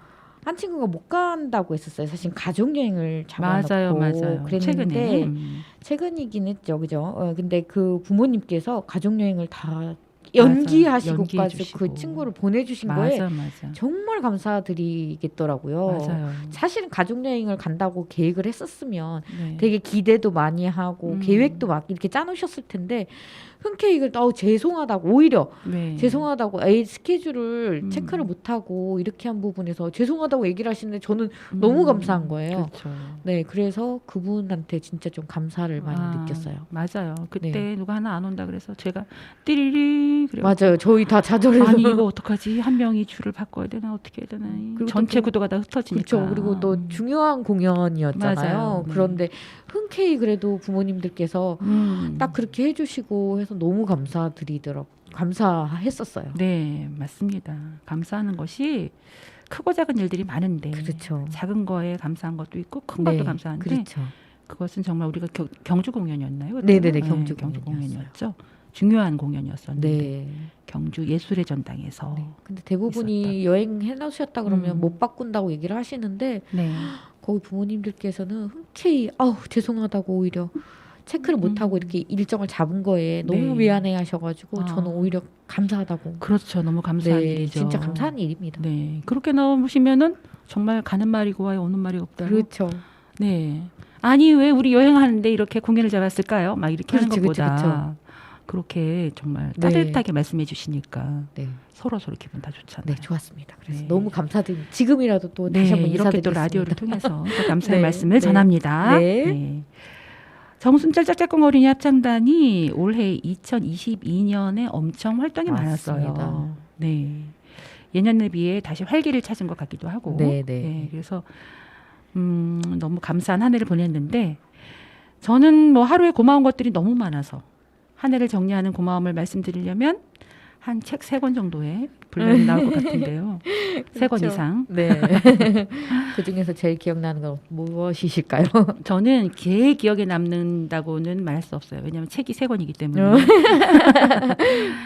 한 친구가 못 간다고 했었어요. 사실 가족 여행을 잡아놓고 맞아요. 그랬는데 최근에 최근이긴 했죠, 그죠? 근데 그 부모님께서 가족 여행을 다 연기하시고까지 연기해주시고. 그 친구를 보내주신 거에 맞아. 정말 감사드리겠더라고요. 맞아요. 사실은 가족 여행을 간다고 계획을 했었으면 네. 되게 기대도 많이 하고 계획도 막 이렇게 짜놓으셨을 텐데 흔쾌히 이걸 죄송하다고 오히려 네. 죄송하다고 스케줄을 음. 체크를 못하고 이렇게 한 부분에서 죄송하다고 얘기를 하시는데 저는 너무 감사한 거예요. 그렇죠. 네, 그래서 그분한테 진짜 좀 감사를 많이 느꼈어요. 맞아요. 그때 네. 누가 하나 안 온다 그래서 제가 띠리리 그래. 맞아요. 저희 다 좌절해서 아니 이거 어떡하지? 한 명이 줄을 바꿔야 되나 어떻게 해야 되나? 그리고 전체 또 구도가 다 흩어지니까. 그렇죠. 그리고 또 중요한 공연이었잖아요. 맞아요. 네. 그런데 흔쾌히 그래도 부모님들께서 딱 그렇게 해주시고 해서 너무 감사했었어요. 네, 맞습니다. 감사하는 것이 크고 작은 일들이 많은데 그렇죠. 작은 거에 감사한 것도 있고 큰 네, 것도 감사한데 그렇죠. 그것은 정말 우리가 경주 공연이었나요? 네네네, 그때는? 경주 공연이었죠. 중요한 공연이었었는데 네. 경주 예술의 전당에서 네. 근데 대부분이 여행해 놓으셨다 그러면 못 바꾼다고 얘기를 하시는데 네. 거기 부모님들께서는 흔쾌히 죄송하다고 오히려 체크를 못하고 이렇게 일정을 잡은 거에 너무 네. 미안해 하셔가지고 아. 저는 오히려 감사하다고. 그렇죠. 너무 감사한 네, 일이죠. 진짜 감사한 일입니다. 네, 그렇게 나오시면은 정말 가는 말이 고와요, 오는 말이 없다. 그렇죠. 네, 아니 왜 우리 여행하는데 이렇게 공연을 잡았을까요? 막 이렇게 하는 그렇죠, 것보다 그렇죠. 그렇게 정말 네. 따뜻하게 말씀해 주시니까 네, 서로 기분 다 좋잖아요. 네 좋았습니다. 그래서 네. 너무 감사드립니다. 지금이라도 또 네, 다시 한번 이렇게 또 인사드리겠습니다. 라디오를 통해서 또 감사의 네, 말씀을 네. 전합니다. 네. 정순철 짝짝꿍 어린이 합창단이 올해 2022년에 엄청 활동이 맞습니다. 많았어요. 네, 예년에 비해 다시 활기를 찾은 것 같기도 하고. 네. 그래서 너무 감사한 한 해를 보냈는데 저는 뭐 하루에 고마운 것들이 너무 많아서 한 해를 정리하는 고마움을 말씀드리려면 한 책 3권 정도의 분량이 나올 것 같은데요. 3권 그렇죠. 이상. 네. 그 중에서 제일 기억나는 건 무엇이실까요? 저는 제일 기억에 남는다고는 말할 수 없어요. 왜냐하면 책이 3권이기 때문에.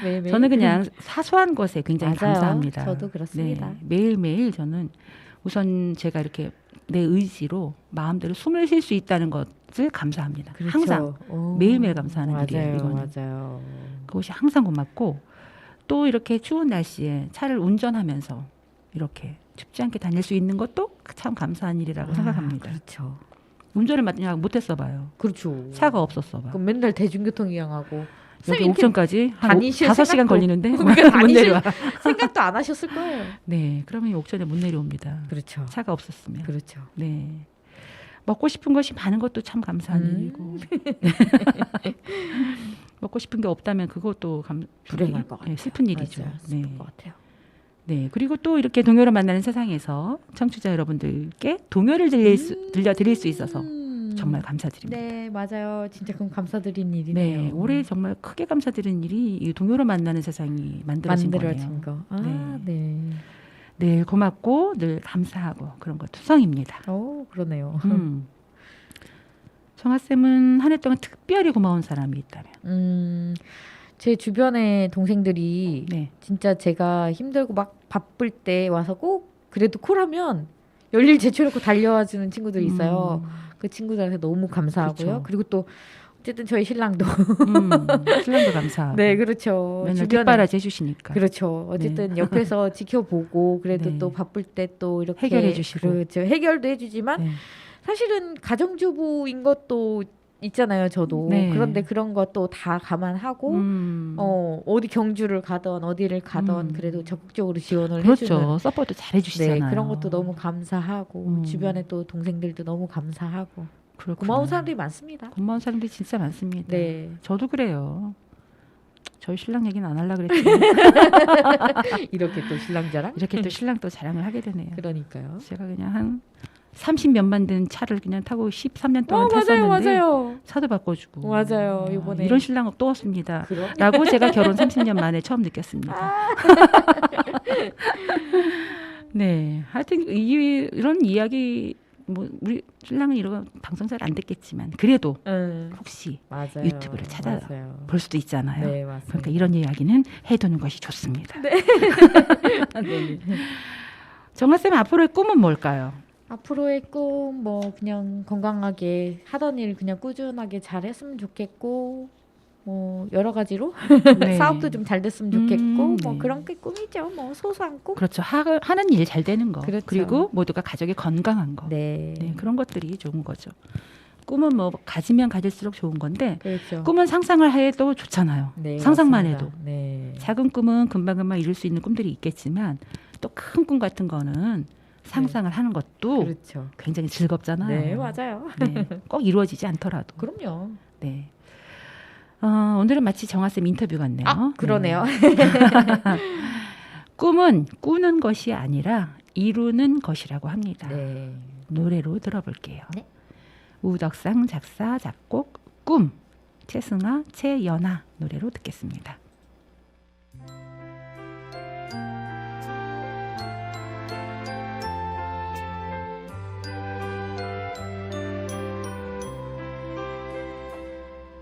매일매일. 저는 그냥 사소한 것에 굉장히 맞아요. 감사합니다. 저도 그렇습니다. 네, 매일매일 저는 우선 제가 이렇게 내 의지로 마음대로 숨을 쉴 수 있다는 것을 감사합니다. 그렇죠. 항상 매일매일 감사하는 일이에요. 이거는. 맞아요. 그것이 항상 고맙고 또 이렇게 추운 날씨에 차를 운전하면서 이렇게 춥지 않게 다닐 수 있는 것도 참 감사한 일이라고 생각합니다. 그렇죠. 운전을 그냥 못했어 봐요. 그렇죠. 차가 없었어 봐. 그럼 맨날 대중교통 이용하고 여기 옥천까지 한 다니실 5시간 생각도 걸리는데 그러니까 못 내려와. 생각도 안 하셨을 거예요. 네, 그러면 옥천에 못 내려옵니다. 그렇죠. 차가 없었으면. 그렇죠. 네. 먹고 싶은 것이 많은 것도 참 감사한 일이고. 먹고 싶은 게 없다면 그것도 불행할 것 같아요. 슬픈 일이죠. 맞아요. 네. 슬플 것 같아요. 네. 그리고 또 이렇게 동요를 만나는 세상에서 청취자 여러분들께 동요를 들려드릴 수 있어서 정말 감사드립니다. 네, 맞아요. 진짜 그럼 감사드린 일이네요. 네, 올해 정말 크게 감사드리는 일이 이 동요로 만나는 세상이 만들어진 만들어진 거네요. 거. 네. 늘 고맙고 늘 감사하고 그런 것 투성입니다. 그러네요. 정아 쌤은 한 해 동안 특별히 고마운 사람이 있다면? 제 주변의 동생들이 네. 진짜 제가 힘들고 막 바쁠 때 와서 꼭 그래도 콜하면 열일 제쳐놓고 달려와주는 친구들이 있어요. 그 친구들한테 너무 감사하고요. 그렇죠. 그리고 또 어쨌든 저희 신랑도 신랑도 감사하고. 네 그렇죠. 맨날 주변에 뒷바라지 해주시니까. 그렇죠. 어쨌든 옆에서 지켜보고 그래도 네. 또 바쁠 때 또 이렇게 해결해 주시고. 그렇죠. 해결도 해주지만 네. 사실은 가정주부인 것도 있잖아요. 저도 네. 그런데 그런 것도 다 감안하고 어디 경주를 가던 어디를 가던 그래도 적극적으로 지원을 해주는 그렇죠. 서포트 잘 해주시잖아요. 네 그런 것도 너무 감사하고 음. 주변에 또 동생들도 너무 감사하고 그렇구나. 고마운 사람들이 많습니다. 고마운 사람들이 진짜 많습니다. 네 저도 그래요. 저희 신랑 얘기는 안 하려고 그랬더니 이렇게 또 신랑 자랑 이렇게 또 신랑 또 자랑을 하게 되네요. 그러니까요. 제가 그냥 한 30몇만 된 차를 그냥 타고 13년 동안 맞아요, 탔었는데 맞아요. 차도 바꿔주고 맞아요. 이번에 이런 신랑 또 왔습니다. 그럼 라고 제가 결혼 30년 만에 처음 느꼈습니다. 네, 하여튼 이런 이야기 뭐 우리 신랑은 이런 방송 잘 안 듣겠지만 그래도 혹시 맞아요. 유튜브를 찾아 맞아요. 볼 수도 있잖아요. 네, 맞습니다. 그러니까 이런 이야기는 해두는 것이 좋습니다. 네. 정아쌤 앞으로의 꿈은 뭘까요? 앞으로의 꿈 뭐 그냥 건강하게 하던 일 그냥 꾸준하게 잘 했으면 좋겠고 뭐 여러 가지로 네. 사업도 좀 잘 됐으면 좋겠고 뭐 네. 그런 게 꿈이죠. 뭐 소소한 꿈. 그렇죠. 하는 일 잘 되는 거. 그렇죠. 그리고 모두가 가족이 건강한 거. 네. 네, 그런 것들이 좋은 거죠. 꿈은 뭐 가지면 가질수록 좋은 건데 그렇죠. 꿈은 상상을 해도 좋잖아요. 네, 상상만 맞습니다. 해도. 네. 작은 꿈은 금방금방 이룰 수 있는 꿈들이 있겠지만 또 큰 꿈 같은 거는 상상을 하는 것도 그렇죠. 굉장히 즐겁잖아요. 네, 맞아요. 네, 꼭 이루어지지 않더라도. 그럼요. 네. 오늘은 마치 정아쌤 인터뷰 같네요. 아, 그러네요. 네. 꿈은 꾸는 것이 아니라 이루는 것이라고 합니다. 네. 노래로 들어볼게요. 네. 우덕상 작사 작곡 꿈 최승아 최연아 노래로 듣겠습니다.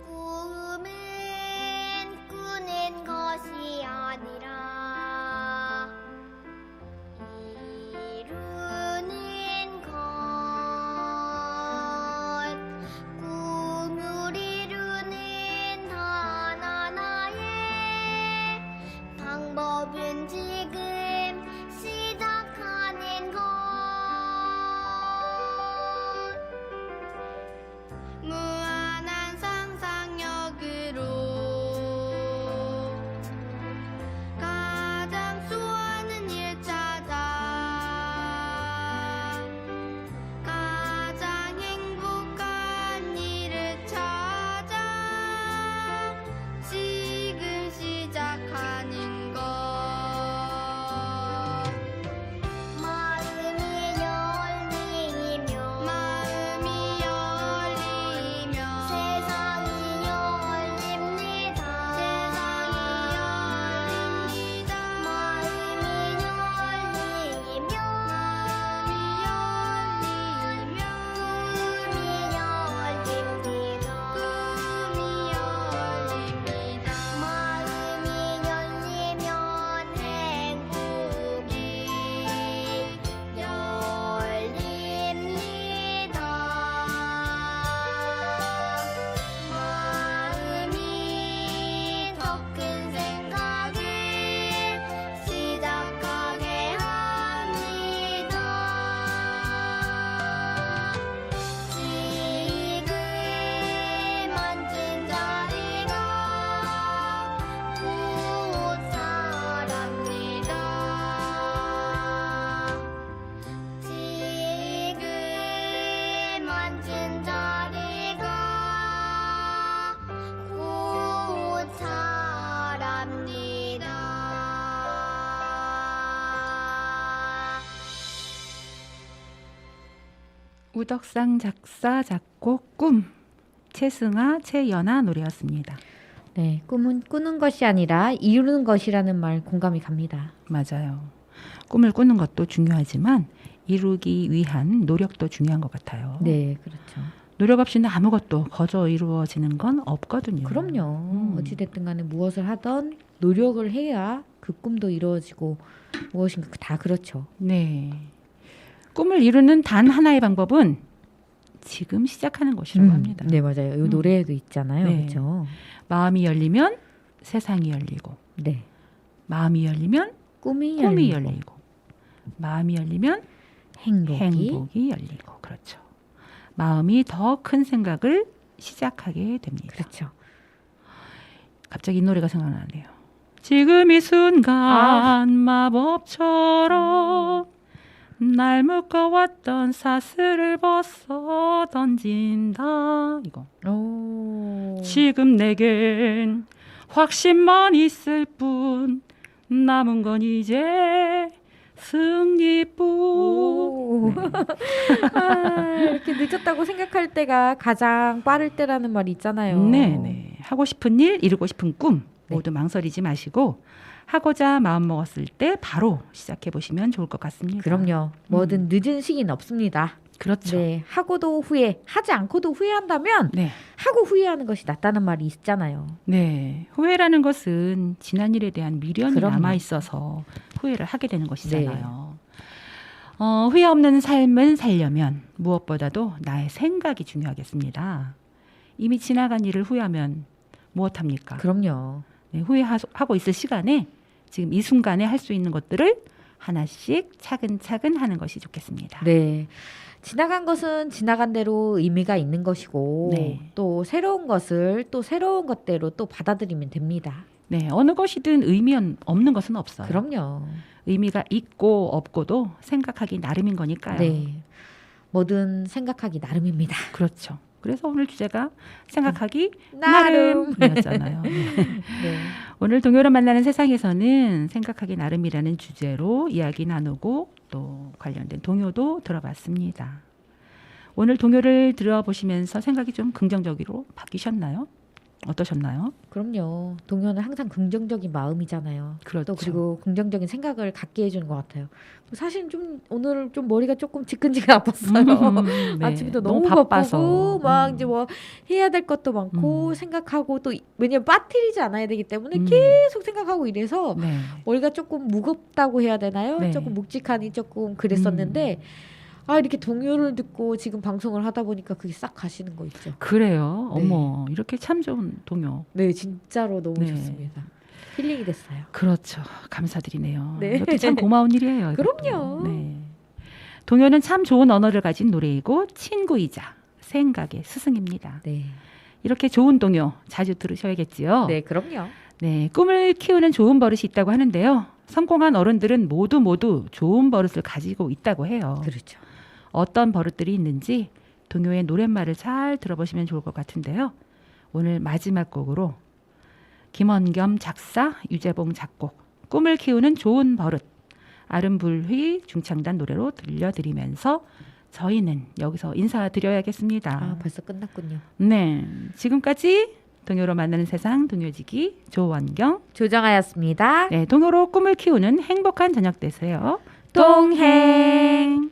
꿈은 꾸는 것이 아니라 이루는 것. 꿈을 이루는 단 하나의 방법은 지금 시작하는 것. 무한한 상상력으로 가장 수많은 일 찾아 가장 행복한 일을 찾아 지금 시작하는 것. 마음이 열리면 세상이 열립니다. 마음이 열리면 꿈이 열립니다. 마음이 열리면 행복이 열립니다. 마음이 더 큰 생각을 시작하게 합니다. 지금 앉은 자리가 곧 사랍니다. 지금 앉은 자리가 곧 사랍니다. 우덕상 작사 작곡 꿈 최승아 최연아 노래였습니다. 네, 꿈은 꾸는 것이 아니라 이루는 것이라는 말 공감이 갑니다. 맞아요. 꿈을 꾸는 것도 중요하지만 이루기 위한 노력도 중요한 것 같아요. 네, 그렇죠. 노력 없이는 아무것도 거저 이루어지는 건 없거든요. 그럼요. 어찌됐든 간에 무엇을 하던 노력을 해야 그 꿈도 이루어지고 무엇인가 다 그렇죠. 네. 꿈을 이루는 단 하나의 방법은 지금 시작하는 것이라고 합니다. 네, 맞아요. 이 노래에도 있잖아요. 네. 그렇죠. 마음이 열리면 세상이 열리고, 네. 마음이 열리면 꿈이 꿈이 열리고, 열리고, 마음이 열리면 행복이 열리고, 그렇죠. 마음이 더 큰 생각을 시작하게 됩니다. 그렇죠. 갑자기 이 노래가 생각나네요. 지금 이 순간 마법처럼 날 묶어왔던 사슬을 벗어 던진다. 이거. 오. 지금 내겐 확신만 있을 뿐 남은 건 이제 승리뿐. 오. 이렇게 늦었다고 생각할 때가 가장 빠를 때라는 말이 있잖아요. 네네. 하고 싶은 일, 이루고 싶은 꿈 네. 모두 망설이지 마시고 하고자 마음 먹었을 때 바로 시작해 보시면 좋을 것 같습니다. 그럼요. 뭐든 늦은 시기는 없습니다. 그렇죠. 네, 하고도 후회, 하지 않고도 후회한다면 네. 하고 후회하는 것이 낫다는 말이 있잖아요. 네. 후회라는 것은 지난 일에 대한 미련이 그럼요. 남아 있어서 후회를 하게 되는 것이잖아요. 후회 없는 삶을 살려면 무엇보다도 나의 생각이 중요하겠습니다. 이미 지나간 일을 후회하면 무엇합니까? 그럼요. 네, 후회하고 있을 시간에 지금 이 순간에 할 수 있는 것들을 하나씩 차근차근 하는 것이 좋겠습니다. 네. 지나간 것은 지나간 대로 의미가 있는 것이고 네. 또 새로운 것을 또 새로운 것대로 또 받아들이면 됩니다. 네, 어느 것이든 의미 없는 것은 없어요. 그럼요. 의미가 있고 없고도 생각하기 나름인 거니까요. 네. 뭐든 생각하기 나름입니다. 그렇죠. 그래서 오늘 주제가 생각하기 나름. 나름이었잖아요. 네. 네. 오늘 동요를 만나는 세상에서는 생각하기 나름이라는 주제로 이야기 나누고 또 관련된 동요도 들어봤습니다. 오늘 동요를 들어보시면서 생각이 좀 긍정적으로 바뀌셨나요? 어떠셨나요? 그럼요. 동요는 항상 긍정적인 마음이잖아요. 그렇죠. 또 그리고 긍정적인 생각을 갖게 해주는 것 같아요. 사실 좀 오늘 좀 머리가 조금 지끈지근 아팠어요. 네. 아침부터 너무 바쁘고 막 이제 음. 뭐 해야 될 것도 많고 생각하고 또 왜냐면 빠뜨리지 않아야 되기 때문에 음. 계속 생각하고 이래서 네. 머리가 조금 무겁다고 해야 되나요? 네. 조금 묵직하니 조금 그랬었는데 이렇게 동요를 듣고 지금 방송을 하다 보니까 그게 싹 가시는 거 있죠. 그래요. 네. 어머, 이렇게 참 좋은 동요. 네, 진짜로 너무 네. 좋습니다. 힐링이 됐어요. 그렇죠. 감사드리네요. 네. 이것도 참 고마운 일이에요. 이것도. 그럼요. 네. 동요는 참 좋은 언어를 가진 노래이고 친구이자 생각의 스승입니다. 네, 이렇게 좋은 동요 자주 들으셔야겠지요. 네, 그럼요. 네, 꿈을 키우는 좋은 버릇이 있다고 하는데요. 성공한 어른들은 모두 좋은 버릇을 가지고 있다고 해요. 그렇죠. 어떤 버릇들이 있는지 동요의 노랫말을 잘 들어보시면 좋을 것 같은데요. 오늘 마지막 곡으로 김원겸 작사, 유재봉 작곡, 꿈을 키우는 좋은 버릇, 아름불휘 중창단 노래로 들려드리면서 저희는 여기서 인사드려야겠습니다. 벌써 끝났군요. 네, 지금까지 동요로 만나는 세상 동요지기 조원경, 조정아였습니다. 네, 동요로 꿈을 키우는 행복한 저녁 되세요. 동행.